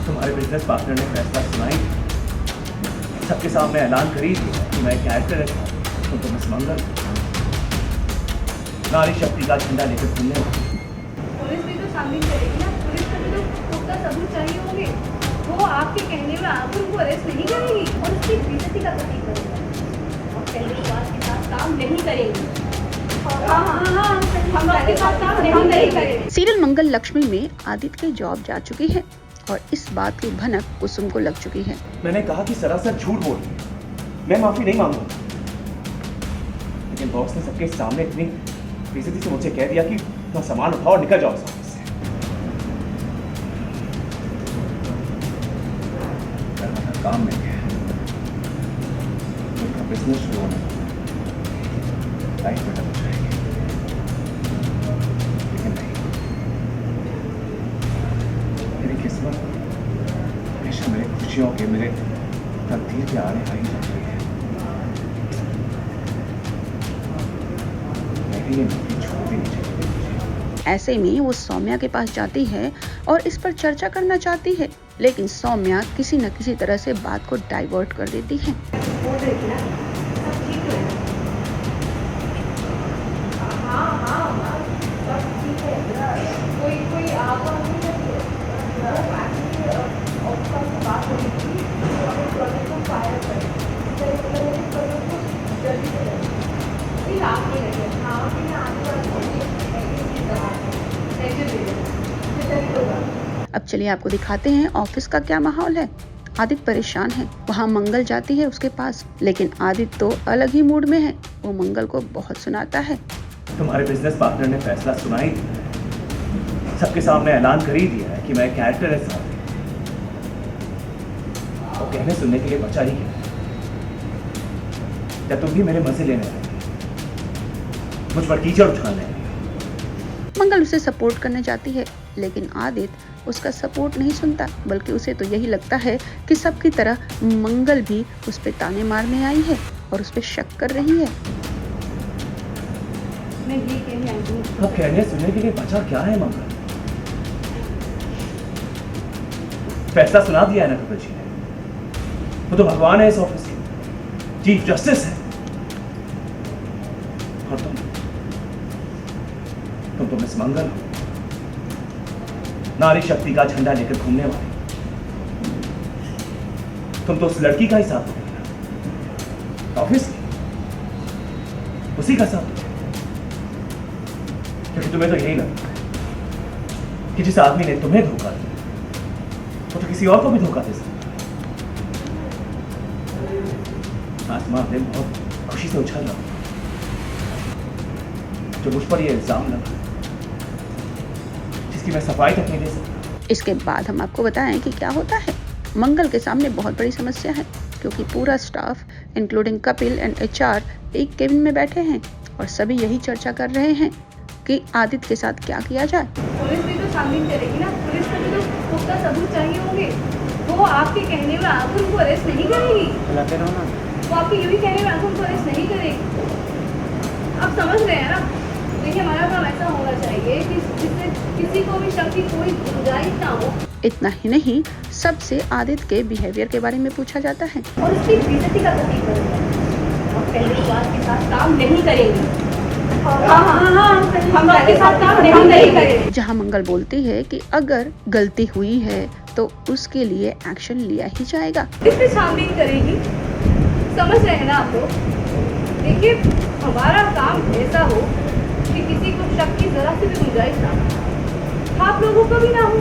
तुम्हारे business partner ने फैसला सुनाई, सबके सामने ऐलान कर ही दिया कि मैं कैरेक्टर है, तुम तो मिस मंगल नारी शक्ति का झंडा लेकर घूमने वाली। पुलिस भी तो छानबीन करेगी ना, पुलिस को भी तो पुख्ता सबूत चाहिए होंगे। वो आपके कहने में आप उनको अरेस्ट नहीं करेगी और उसकी बेइज्जती का प्रतीक बनेगा और पहले के साथ काम नहीं करेंगी। हम आपके साथ काम नहीं करेंगे। सीरियल मंगल लक्ष्मी में आदित्य की जॉब जा चुकी है और इस बात की भनक कुसुम को लग चुकी है। मैंने कहा कि सरासर झूठ बोल रही है, मैं माफी नहीं मांगूंगा, लेकिन बॉस ने सबके सामने इतनी बेइज्जती से मुझे कह दिया कि तुम सामान उठाओ और निकल जाओ इस ऑफिस से। काम में गया, उनका बिजनेस शुरू होने लाइफ में डब जाएगी, लेकिन नहीं, मेरी किस्मत हमेशा मेरे खुशियों के, मेरे तकदीर के आने आई लग रही है। मेरी ये नौकरी छोड़ देनी चाहिए। ऐसे में वो सौम्या के पास जाती है और इस पर चर्चा करना चाहती है, लेकिन सौम्या किसी न किसी तरह से बात को डाइवर्ट कर देती है। अब चलिए आपको दिखाते हैं ऑफिस का क्या माहौल है। आदित्य परेशान है, वहाँ मंगल जाती है उसके पास, लेकिन आदित्य तो अलग ही मूड में है। वो मंगल को बहुत सुनाता है। तुम्हारे बिजनेस पार्टनर ने फैसला सुनाई, सबके सामने ऐलान कर ही दिया है कि मैं कैरेक्टर है साथ, और कहने सुनने के लिए बचा ही क्या। या तुम भी मेरे मजे लेने आए, मुझ पर कीचड़ उछालने आए। मंगल उसे सपोर्ट करने जाती है, लेकिन आदित्य उसका सपोर्ट नहीं सुनता, बल्कि उसे तो यही लगता है कि सबकी तरह मंगल भी उस पे ताने मारने आई है और उस पे शक कर रही है। मैं ये कहने आई हूँ, अब कहने सुनने के लिए बचा क्या है मंगल? फैसला सुना दिया है ना कपिल जी ने, वो तो भगवान है इस ऑफिस के, चीफ जस्टिस है, और तुम तो मिस मंगल हो, नारी शक्ति का झंडा लेकर घूमने वाली। तुम तो उस लड़की का ही साथ दोगे, ऑफिस की, उसी का साथ दोगे, क्योंकि तुम्हें तो यही लगता है कि जिस आदमी ने तुम्हें धोखा दिया वो तो किसी और को भी धोखा दे सकता। आसमान दिन बहुत खुशी से उछल रहा जो मुझ पर ये इल्जाम लगा, जिसकी मैं सफाई तक नहीं दे सकता। इसके बाद हम आपको बताएं कि क्या होता है। मंगल के सामने बहुत बड़ी समस्या है, क्योंकि पूरा staff including Kapil and HR एक केबिन में बैठे हैं और सभी यही चर्चा कर रहे हैं कि आदित्य के साथ क्या किया जाए। पुलिस भी तो छानबीन करेगी ना, पुलिस को भी तो पुख्ता सबूत चाहिए होंगे। वो आपके कहने में आप उनको अरेस्ट नहीं करेगी, वो आपके यूं ही कहने में आप उनको अरेस्ट नहीं करेगी। आप समझ रहे हैं ना? देखिए, हमारा काम ऐसा होना चाहिए कि जिससे किसी को भी शक की कोई गुंजाइश ना हो। इतना ही नहीं, सबसे आदित्य के बिहेवियर के बारे में पूछा जाता है और उसकी बेइज्जती का प्रतीक बनेगा और पहले के साथ काम नहीं करेंगे। हम आपके साथ काम नहीं करेंगे। जहां मंगल बोलती है कि अगर गलती हुई है तो उसके लिए एक्शन लिया ही जाएगा। इस पे छानबीन करेगी, समझ रहे हैं ना आप लोग? देखिए, हमारा काम ऐसा हो कि किसी को शक की जरा सी भी गुंजाइश ना हो, आप लोगों को भी ना हो।